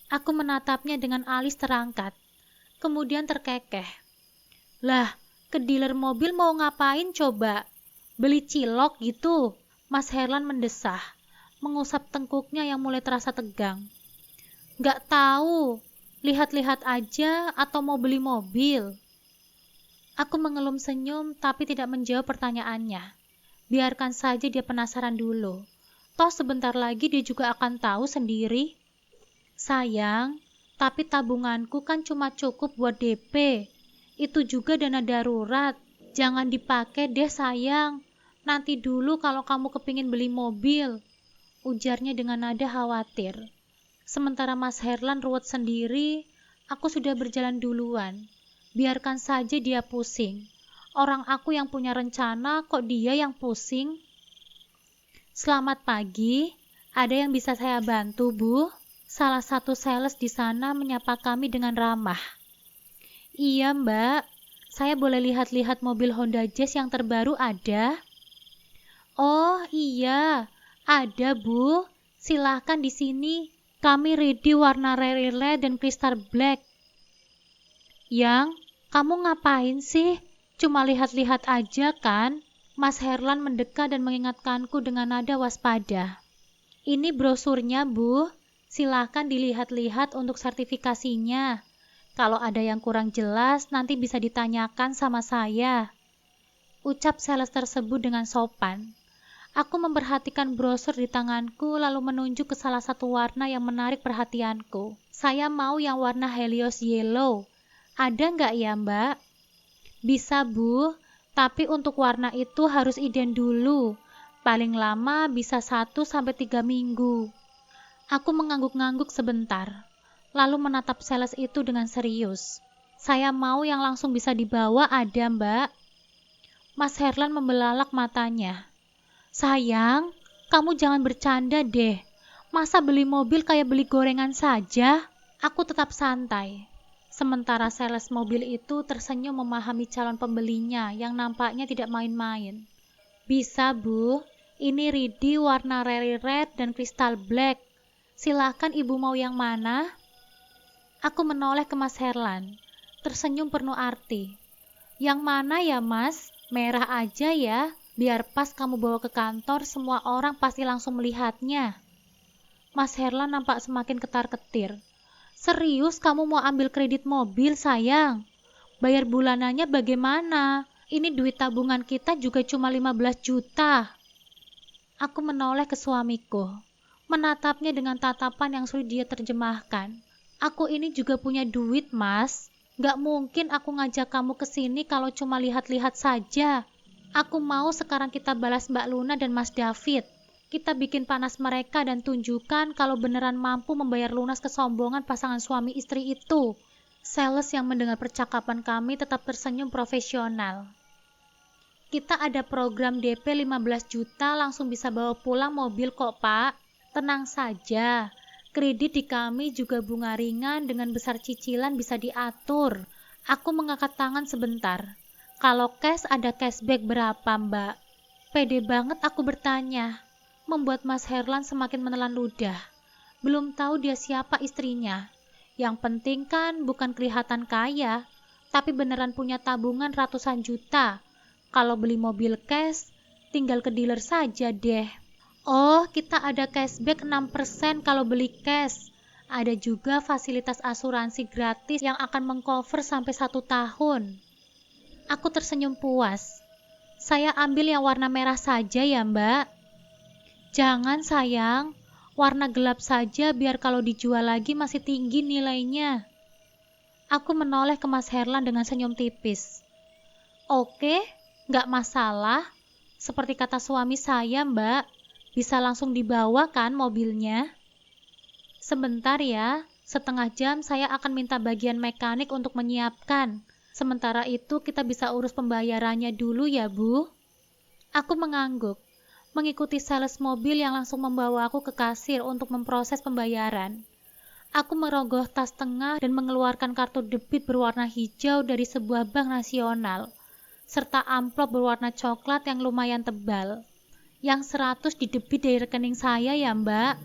Aku menatapnya dengan alis terangkat. Kemudian terkekeh. Lah, ke dealer mobil mau ngapain coba? Beli cilok gitu? Mas Herlan mendesah, mengusap tengkuknya yang mulai terasa tegang. Gak tahu, lihat-lihat aja atau mau beli mobil? Aku mengelum senyum tapi tidak menjawab pertanyaannya. Biarkan saja dia penasaran dulu. Toh sebentar lagi dia juga akan tahu sendiri. Sayang, tapi tabunganku kan cuma cukup buat DP. Itu juga dana darurat. Jangan dipakai deh sayang. Nanti dulu kalau kamu kepingin beli mobil. Ujarnya dengan nada khawatir. Sementara Mas Herlan ruwet sendiri, aku sudah berjalan duluan. Biarkan saja dia pusing. Orang aku yang punya rencana, kok dia yang pusing? Selamat pagi. Ada yang bisa saya bantu, Bu? Salah satu sales di sana menyapa kami dengan ramah. Iya, Mbak. Saya boleh lihat-lihat mobil Honda Jazz yang terbaru ada? Oh, iya. Ada, Bu. Silahkan di sini. Kami ready warna rare dan kristal black. Yang, kamu ngapain sih? Cuma lihat-lihat aja kan? Mas Herlan mendekat dan mengingatkanku dengan nada waspada. Ini brosurnya, Bu. Silahkan dilihat-lihat untuk sertifikasinya. Kalau ada yang kurang jelas, nanti bisa ditanyakan sama saya. Ucap sales tersebut dengan sopan. Aku memperhatikan brosur di tanganku lalu menunjuk ke salah satu warna yang menarik perhatianku. Saya mau yang warna Helios Yellow. Ada nggak ya, Mbak? Bisa, Bu. Tapi untuk warna itu harus inden dulu. Paling lama bisa 1 sampai 3 minggu. Aku mengangguk-ngangguk sebentar, lalu menatap sales itu dengan serius. Saya mau yang langsung bisa dibawa ada, Mbak. Mas Herlan membelalak matanya. Sayang, kamu jangan bercanda deh. Masa beli mobil kayak beli gorengan saja? Aku tetap santai. Sementara sales mobil itu tersenyum memahami calon pembelinya yang nampaknya tidak main-main. Bisa, Bu. Ini Ridi warna Rally Red dan Crystal Black. Silakan Ibu mau yang mana? Aku menoleh ke Mas Herlan, tersenyum penuh arti. Yang mana ya, Mas? Merah aja ya. Biar pas kamu bawa ke kantor, semua orang pasti langsung melihatnya. Mas Herlan nampak semakin ketar-ketir. Serius kamu mau ambil kredit mobil, sayang? Bayar bulanannya bagaimana? Ini duit tabungan kita juga cuma 15 juta. Aku menoleh ke suamiku, menatapnya dengan tatapan yang sulit dia terjemahkan. Aku ini juga punya duit, Mas. Gak mungkin aku ngajak kamu ke sini kalau cuma lihat-lihat saja. Aku mau sekarang kita balas Mbak Luna dan Mas David. Kita bikin panas mereka dan tunjukkan kalau beneran mampu membayar lunas kesombongan pasangan suami istri itu. Sales yang mendengar percakapan kami tetap tersenyum profesional. Kita ada program DP 15 juta langsung bisa bawa pulang mobil kok, Pak. Tenang saja. Kredit di kami juga bunga ringan dengan besar cicilan bisa diatur. Aku mengangkat tangan sebentar. Kalau cash ada cashback berapa, Mbak? Pede banget aku bertanya. Membuat Mas Herlan semakin menelan ludah. Belum tahu dia siapa istrinya. Yang penting kan bukan kelihatan kaya, tapi beneran punya tabungan ratusan juta. Kalau beli mobil cash, tinggal ke dealer saja deh. Oh, kita ada cashback 6% kalau beli cash. Ada juga fasilitas asuransi gratis yang akan mengcover sampai 1 tahun. Aku tersenyum puas. Saya ambil yang warna merah saja ya, Mbak. Jangan, sayang. Warna gelap saja biar kalau dijual lagi masih tinggi nilainya. Aku menoleh ke Mas Herlan dengan senyum tipis. Oke, nggak masalah. Seperti kata suami saya, Mbak. Bisa langsung dibawa kan mobilnya? Sebentar ya, setengah jam saya akan minta bagian mekanik untuk menyiapkan. Sementara itu kita bisa urus pembayarannya dulu ya, Bu. Aku mengangguk, mengikuti sales mobil yang langsung membawa aku ke kasir untuk memproses pembayaran. Aku merogoh tas tengah dan mengeluarkan kartu debit berwarna hijau dari sebuah bank nasional, serta amplop berwarna coklat yang lumayan tebal. Yang 100 didebit dari rekening saya ya, Mbak.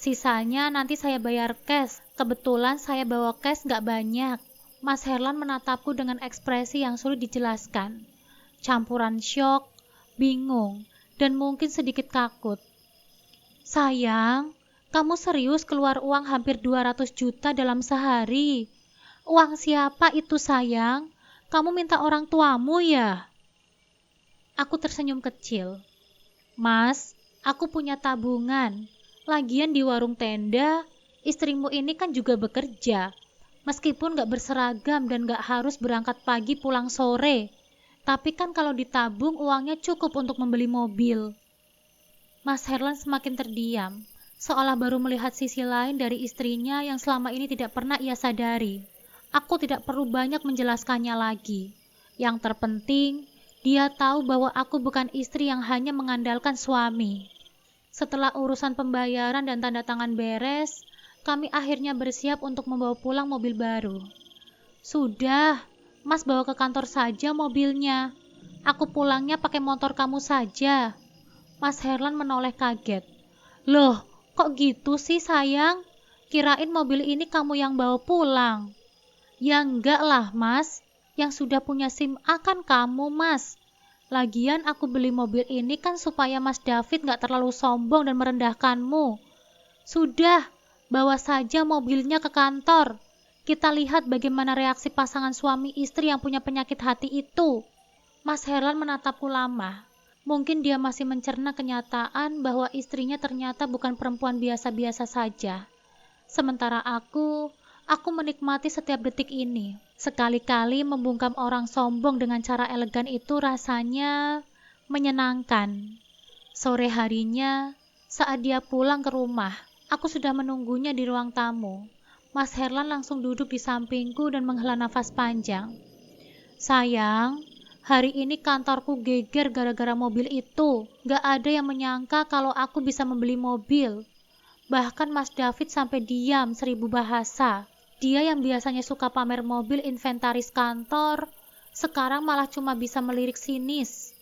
Sisanya nanti saya bayar cash. Kebetulan saya bawa cash nggak banyak. Mas Herlan menatapku dengan ekspresi yang sulit dijelaskan. Campuran syok, bingung, dan mungkin sedikit takut. Sayang, kamu serius keluar uang hampir 200 juta dalam sehari? Uang siapa itu, sayang? Kamu minta orang tuamu ya? Aku tersenyum kecil. Mas, aku punya tabungan. Lagian di warung tenda, istrimu ini kan juga bekerja. Meskipun gak berseragam dan gak harus berangkat pagi pulang sore. Tapi kan kalau ditabung uangnya cukup untuk membeli mobil. Mas Herlan semakin terdiam, seolah baru melihat sisi lain dari istrinya yang selama ini tidak pernah ia sadari. Aku tidak perlu banyak menjelaskannya lagi. Yang terpenting, dia tahu bahwa aku bukan istri yang hanya mengandalkan suami. Setelah urusan pembayaran dan tanda tangan beres, kami akhirnya bersiap untuk membawa pulang mobil baru. Sudah, Mas bawa ke kantor saja mobilnya. Aku pulangnya pakai motor kamu saja. Mas Herlan menoleh kaget. Loh, kok gitu sih sayang? Kirain mobil ini kamu yang bawa pulang. Ya enggak lah, Mas. Yang sudah punya SIM A kan kamu, Mas. Lagian aku beli mobil ini kan supaya Mas David gak terlalu sombong dan merendahkanmu. Sudah, bawa saja mobilnya ke kantor. Kita lihat bagaimana reaksi pasangan suami istri yang punya penyakit hati itu. Mas Herlan menatapku lama. Mungkin dia masih mencerna kenyataan bahwa istrinya ternyata bukan perempuan biasa-biasa saja. Sementara aku menikmati setiap detik ini. Sekali-kali membungkam orang sombong dengan cara elegan itu rasanya menyenangkan. Sore harinya, saat dia pulang ke rumah, aku sudah menunggunya di ruang tamu. Mas Herlan langsung duduk di sampingku dan menghela nafas panjang. Sayang, hari ini kantorku geger gara-gara mobil itu. Gak ada yang menyangka kalau aku bisa membeli mobil. Bahkan Mas David sampai diam 1000 bahasa. Dia yang biasanya suka pamer mobil inventaris kantor, sekarang malah cuma bisa melirik sinis.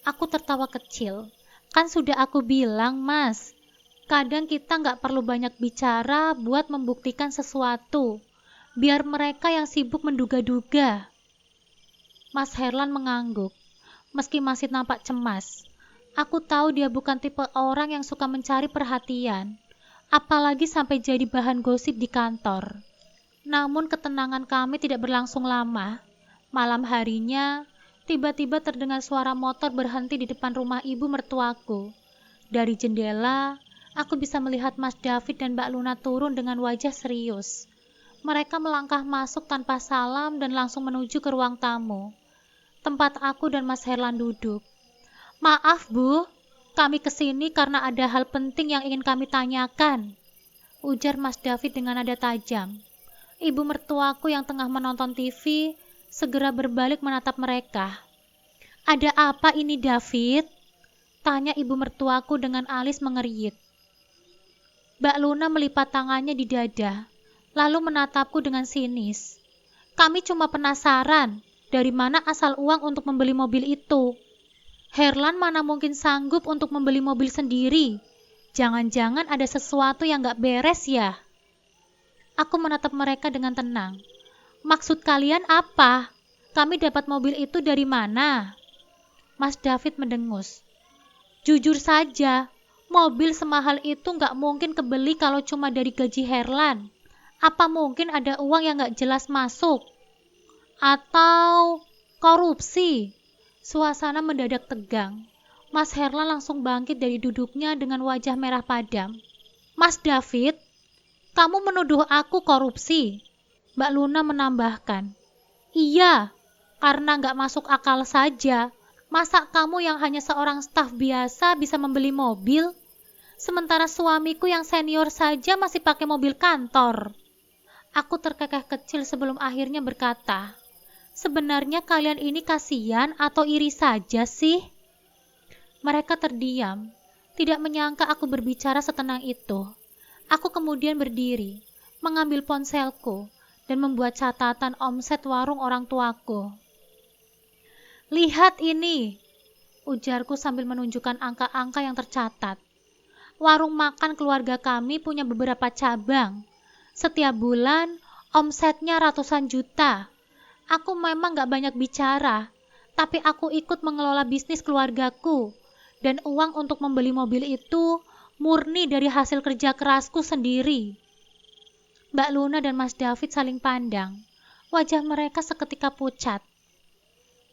Aku tertawa kecil. Kan sudah aku bilang, Mas, kadang kita nggak perlu banyak bicara buat membuktikan sesuatu. Biar mereka yang sibuk menduga-duga. Mas Herlan mengangguk, meski masih nampak cemas. Aku tahu dia bukan tipe orang yang suka mencari perhatian, apalagi sampai jadi bahan gosip di kantor. Namun ketenangan kami tidak berlangsung lama. Malam harinya, tiba-tiba terdengar suara motor berhenti di depan rumah ibu mertuaku. Dari jendela, aku bisa melihat Mas David dan Mbak Luna turun dengan wajah serius. Mereka melangkah masuk tanpa salam dan langsung menuju ke ruang tamu, tempat aku dan Mas Herlan duduk. Maaf Bu, kami kesini karena ada hal penting yang ingin kami tanyakan, ujar Mas David dengan nada tajam. Ibu mertuaku yang tengah menonton TV segera berbalik menatap mereka. Ada apa ini David? Tanya ibu mertuaku dengan alis mengeriyit. Mbak Luna melipat tangannya di dada, lalu menatapku dengan sinis. Kami cuma penasaran, dari mana asal uang untuk membeli mobil itu? Herlan mana mungkin sanggup untuk membeli mobil sendiri? Jangan-jangan ada sesuatu yang gak beres ya? Aku menatap mereka dengan tenang. Maksud kalian apa? Kami dapat mobil itu dari mana? Mas David mendengus. Jujur saja, mobil semahal itu gak mungkin kebeli kalau cuma dari gaji Herlan. Apa mungkin ada uang yang gak jelas masuk? Atau korupsi? Suasana mendadak tegang. Mas Herlan langsung bangkit dari duduknya dengan wajah merah padam. Mas David, kamu menuduh aku korupsi? Mbak Luna menambahkan. Iya, karena nggak masuk akal saja. Masa kamu yang hanya seorang staf biasa bisa membeli mobil? Sementara suamiku yang senior saja masih pakai mobil kantor. Aku terkekeh kecil sebelum akhirnya berkata, sebenarnya kalian ini kasihan atau iri saja sih? Mereka terdiam, tidak menyangka aku berbicara setenang itu. Aku kemudian berdiri, mengambil ponselku, dan membuat catatan omset warung orang tuaku. Lihat ini, ujarku sambil menunjukkan angka-angka yang tercatat. Warung makan keluarga kami punya beberapa cabang. Setiap bulan, omsetnya ratusan juta. Aku memang gak banyak bicara, tapi aku ikut mengelola bisnis keluargaku, dan uang untuk membeli mobil itu murni dari hasil kerja kerasku sendiri. Mbak Luna dan Mas David saling pandang. Wajah mereka seketika pucat.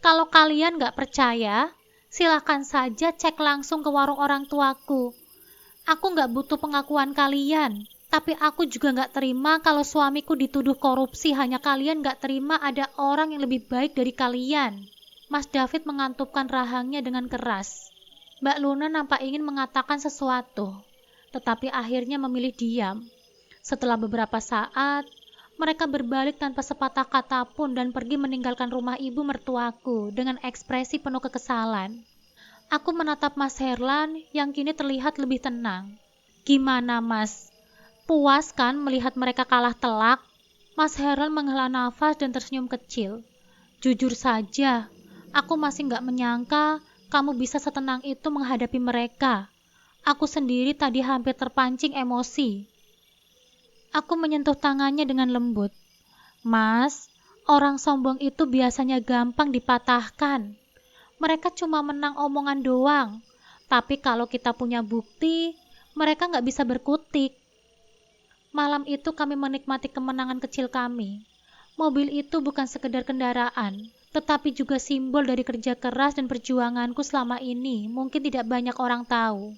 Kalau kalian gak percaya, silakan saja cek langsung ke warung orang tuaku. Aku gak butuh pengakuan kalian. Tapi aku juga gak terima kalau suamiku dituduh korupsi, hanya kalian gak terima ada orang yang lebih baik dari kalian. Mas David mengantupkan rahangnya dengan keras. Mbak Luna nampak ingin mengatakan sesuatu, tetapi akhirnya memilih diam. Setelah beberapa saat, mereka berbalik tanpa sepatah kata pun dan pergi meninggalkan rumah ibu mertuaku dengan ekspresi penuh kekesalan. Aku menatap Mas Herlan yang kini terlihat lebih tenang. Gimana Mas? Puas kan melihat mereka kalah telak? Mas Herlan menghela nafas dan tersenyum kecil. Jujur saja, aku masih gak menyangka kamu bisa setenang itu menghadapi mereka. Aku sendiri tadi hampir terpancing emosi. Aku menyentuh tangannya dengan lembut. Mas, orang sombong itu biasanya gampang dipatahkan. Mereka cuma menang omongan doang. Tapi kalau kita punya bukti, mereka gak bisa berkutik. Malam itu kami menikmati kemenangan kecil kami. Mobil itu bukan sekedar kendaraan, tetapi juga simbol dari kerja keras dan perjuanganku selama ini. Mungkin tidak banyak orang tahu.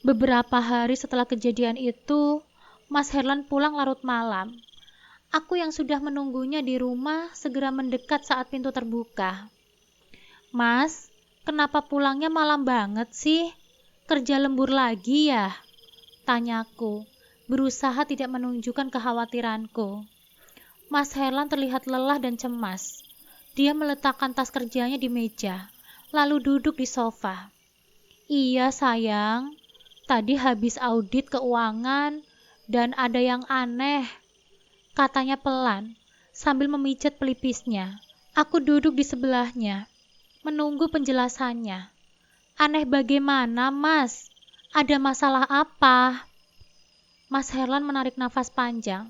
Beberapa hari setelah kejadian itu, Mas Herlan pulang larut malam. Aku yang sudah menunggunya di rumah segera mendekat saat pintu terbuka. "Mas, kenapa pulangnya malam banget sih? Kerja lembur lagi ya?" tanyaku, berusaha tidak menunjukkan kekhawatiranku. Mas Herlan terlihat lelah dan cemas. Dia meletakkan tas kerjanya di meja, lalu duduk di sofa. "Iya sayang, tadi habis audit keuangan dan ada yang aneh," katanya pelan, sambil memijat pelipisnya. Aku duduk di sebelahnya, menunggu penjelasannya. "Aneh bagaimana, Mas? Ada masalah apa?" Mas Herlan menarik nafas panjang.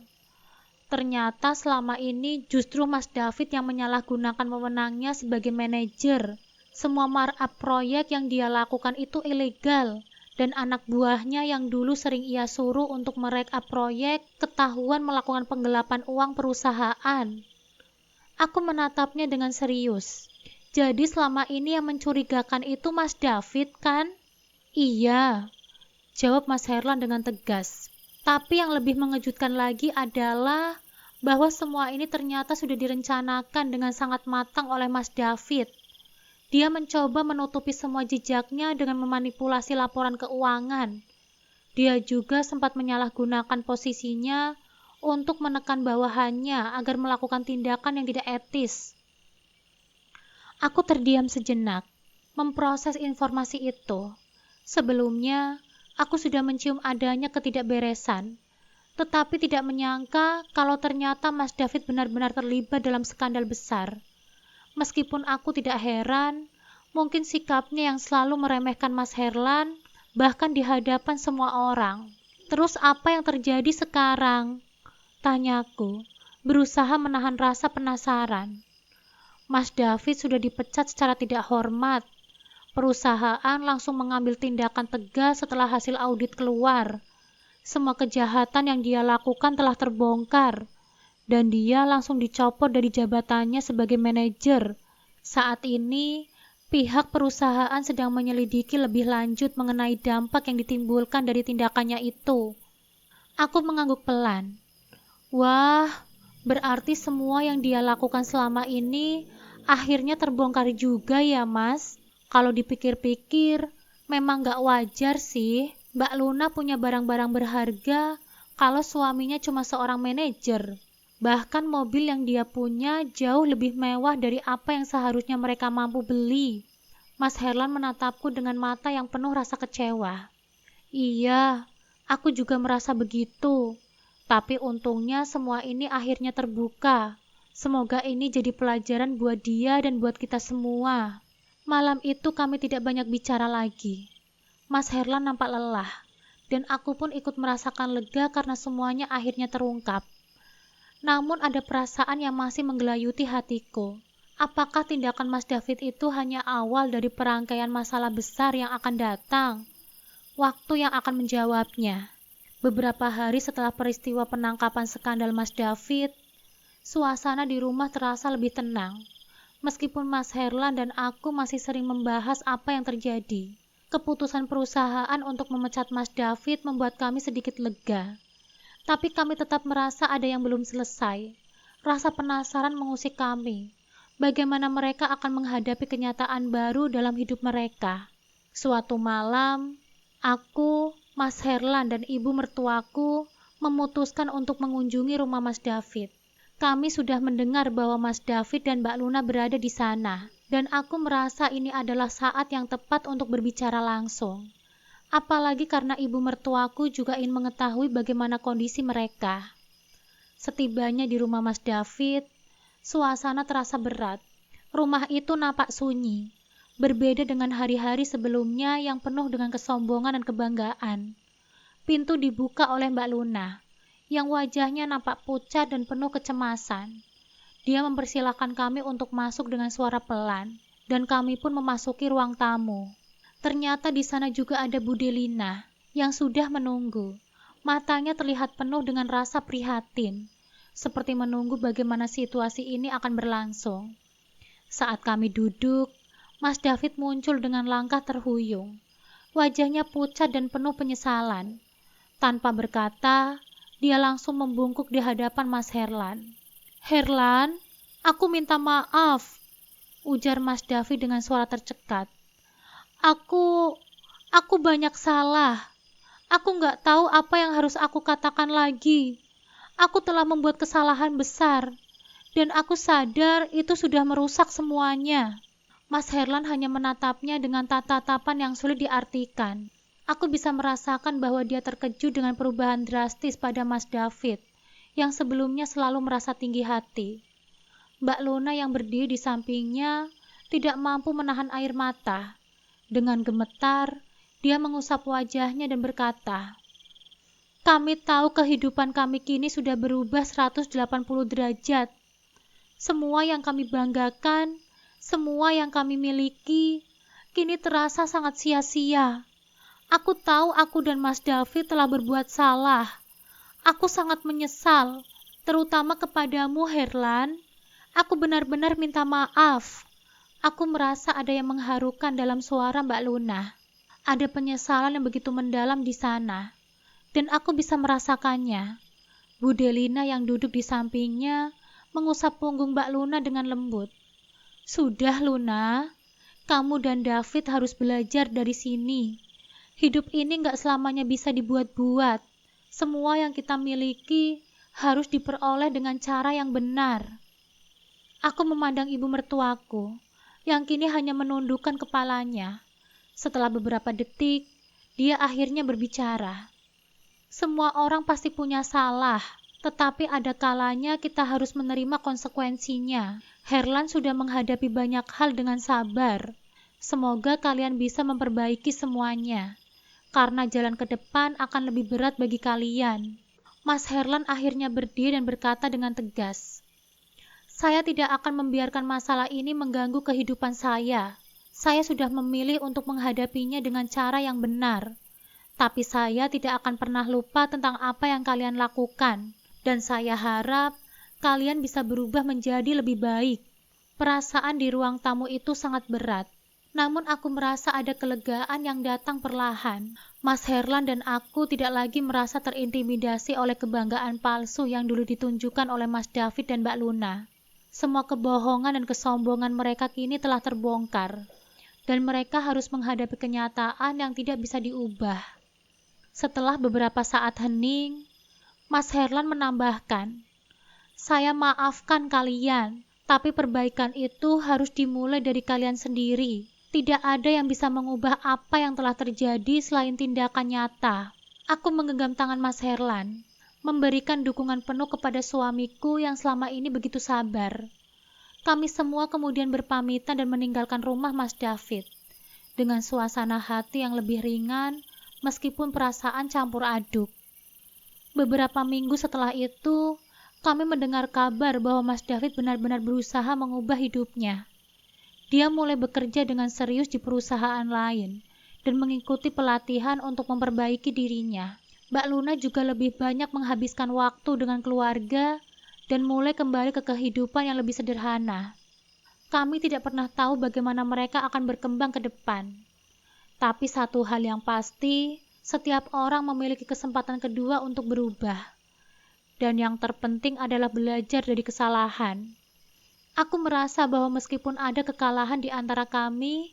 Ternyata selama ini justru Mas David yang menyalahgunakan wewenangnya sebagai manajer. Semua markup proyek yang dia lakukan itu ilegal, dan anak buahnya yang dulu sering ia suruh untuk merekap proyek ketahuan melakukan penggelapan uang perusahaan. Aku menatapnya dengan serius. "Jadi selama ini yang mencurigakan itu Mas David, kan?" "Iya," jawab Mas Herlan dengan tegas. Tapi yang lebih mengejutkan lagi adalah bahwa semua ini ternyata sudah direncanakan dengan sangat matang oleh Mas David. Dia mencoba menutupi semua jejaknya dengan memanipulasi laporan keuangan. Dia juga sempat menyalahgunakan posisinya untuk menekan bawahannya agar melakukan tindakan yang tidak etis. Aku terdiam sejenak, memproses informasi itu. Sebelumnya, aku sudah mencium adanya ketidakberesan, tetapi tidak menyangka kalau ternyata Mas David benar-benar terlibat dalam skandal besar. Meskipun aku tidak heran, mungkin sikapnya yang selalu meremehkan Mas Herlan, bahkan di hadapan semua orang. "Terus apa yang terjadi sekarang?" tanyaku, berusaha menahan rasa penasaran. Mas David sudah dipecat secara tidak hormat. Perusahaan langsung mengambil tindakan tegas setelah hasil audit keluar. Semua kejahatan yang dia lakukan telah terbongkar, dan dia langsung dicopot dari jabatannya sebagai manajer. Saat ini, pihak perusahaan sedang menyelidiki lebih lanjut mengenai dampak yang ditimbulkan dari tindakannya itu. Aku mengangguk pelan. Wah, berarti semua yang dia lakukan selama ini akhirnya terbongkar juga ya, Mas? Kalau dipikir-pikir, memang gak wajar sih Mbak Luna punya barang-barang berharga kalau suaminya cuma seorang manajer. Bahkan mobil yang dia punya jauh lebih mewah dari apa yang seharusnya mereka mampu beli. Mas Herlan menatapku dengan mata yang penuh rasa kecewa. Iya, aku juga merasa begitu. Tapi untungnya semua ini akhirnya terbuka. Semoga ini jadi pelajaran buat dia dan buat kita semua. Malam itu kami tidak banyak bicara lagi. Mas Herlan nampak lelah, dan aku pun ikut merasakan lega karena semuanya akhirnya terungkap. Namun ada perasaan yang masih menggelayuti hatiku. Apakah tindakan Mas David itu hanya awal dari perangkaian masalah besar yang akan datang? Waktu yang akan menjawabnya. Beberapa hari setelah peristiwa penangkapan skandal Mas David, suasana di rumah terasa lebih tenang. Meskipun Mas Herlan dan aku masih sering membahas apa yang terjadi, keputusan perusahaan untuk memecat Mas David membuat kami sedikit lega. Tapi kami tetap merasa ada yang belum selesai. Rasa penasaran mengusik kami. Bagaimana mereka akan menghadapi kenyataan baru dalam hidup mereka. Suatu malam, aku, Mas Herlan, dan ibu mertuaku memutuskan untuk mengunjungi rumah Mas David. Kami sudah mendengar bahwa Mas David dan Mbak Luna berada di sana, dan aku merasa ini adalah saat yang tepat untuk berbicara langsung. Apalagi karena ibu mertuaku juga ingin mengetahui bagaimana kondisi mereka. Setibanya di rumah Mas David, suasana terasa berat. Rumah itu nampak sunyi, berbeda dengan hari-hari sebelumnya yang penuh dengan kesombongan dan kebanggaan. Pintu dibuka oleh Mbak Luna, yang wajahnya nampak pucat dan penuh kecemasan. Dia mempersilahkan kami untuk masuk dengan suara pelan, dan kami pun memasuki ruang tamu. Ternyata di sana juga ada Bu Delina, yang sudah menunggu. Matanya terlihat penuh dengan rasa prihatin, seperti menunggu bagaimana situasi ini akan berlangsung. Saat kami duduk, Mas David muncul dengan langkah terhuyung. Wajahnya pucat dan penuh penyesalan. Tanpa berkata, dia langsung membungkuk di hadapan Mas Herlan. "Herlan, aku minta maaf," ujar Mas David dengan suara tercekat. Aku banyak salah. Aku nggak tahu apa yang harus aku katakan lagi. Aku telah membuat kesalahan besar, dan aku sadar itu sudah merusak semuanya." Mas Herlan hanya menatapnya dengan tatapan yang sulit diartikan. Aku bisa merasakan bahwa dia terkejut dengan perubahan drastis pada Mas David, yang sebelumnya selalu merasa tinggi hati. Mbak Luna yang berdiri di sampingnya tidak mampu menahan air mata. Dengan gemetar, dia mengusap wajahnya dan berkata, "Kami tahu kehidupan kami kini sudah berubah 180 derajat. Semua yang kami banggakan, semua yang kami miliki, kini terasa sangat sia-sia. Aku tahu aku dan Mas David telah berbuat salah. Aku sangat menyesal, terutama kepadamu, Herlan. Aku benar-benar minta maaf." Aku merasa ada yang mengharukan dalam suara Mbak Luna. Ada penyesalan yang begitu mendalam di sana, dan aku bisa merasakannya. Bu Delina yang duduk di sampingnya mengusap punggung Mbak Luna dengan lembut. "Sudah, Luna, kamu dan David harus belajar dari sini. Hidup ini nggak selamanya bisa dibuat-buat. Semua yang kita miliki harus diperoleh dengan cara yang benar." Aku memandang ibu mertuaku, yang kini hanya menundukkan kepalanya. Setelah beberapa detik, dia akhirnya berbicara. "Semua orang pasti punya salah, tetapi ada kalanya kita harus menerima konsekuensinya. Herlan sudah menghadapi banyak hal dengan sabar. Semoga kalian bisa memperbaiki semuanya, karena jalan ke depan akan lebih berat bagi kalian." Mas Herlan akhirnya berdiri dan berkata dengan tegas, "Saya tidak akan membiarkan masalah ini mengganggu kehidupan saya. Saya sudah memilih untuk menghadapinya dengan cara yang benar. Tapi saya tidak akan pernah lupa tentang apa yang kalian lakukan, dan saya harap kalian bisa berubah menjadi lebih baik." Perasaan di ruang tamu itu sangat berat, namun aku merasa ada kelegaan yang datang perlahan. Mas Herlan dan aku tidak lagi merasa terintimidasi oleh kebanggaan palsu yang dulu ditunjukkan oleh Mas David dan Mbak Luna. Semua kebohongan dan kesombongan mereka kini telah terbongkar, dan mereka harus menghadapi kenyataan yang tidak bisa diubah. Setelah beberapa saat hening, Mas Herlan menambahkan, "Saya maafkan kalian, tapi perbaikan itu harus dimulai dari kalian sendiri. Tidak ada yang bisa mengubah apa yang telah terjadi selain tindakan nyata." Aku menggenggam tangan Mas Herlan, memberikan dukungan penuh kepada suamiku yang selama ini begitu sabar. Kami semua kemudian berpamitan dan meninggalkan rumah Mas David, dengan suasana hati yang lebih ringan meskipun perasaan campur aduk. Beberapa minggu setelah itu, kami mendengar kabar bahwa Mas David benar-benar berusaha mengubah hidupnya. Dia mulai bekerja dengan serius di perusahaan lain dan mengikuti pelatihan untuk memperbaiki dirinya. Mbak Luna juga lebih banyak menghabiskan waktu dengan keluarga dan mulai kembali ke kehidupan yang lebih sederhana. Kami tidak pernah tahu bagaimana mereka akan berkembang ke depan. Tapi satu hal yang pasti, setiap orang memiliki kesempatan kedua untuk berubah. Dan yang terpenting adalah belajar dari kesalahan. Aku merasa bahwa meskipun ada kekalahan di antara kami,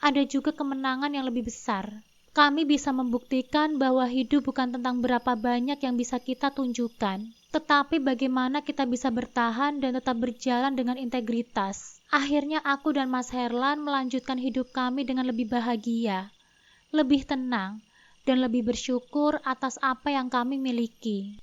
ada juga kemenangan yang lebih besar. Kami bisa membuktikan bahwa hidup bukan tentang berapa banyak yang bisa kita tunjukkan, tetapi bagaimana kita bisa bertahan dan tetap berjalan dengan integritas. Akhirnya aku dan Mas Herlan melanjutkan hidup kami dengan lebih bahagia, lebih tenang, dan lebih bersyukur atas apa yang kami miliki.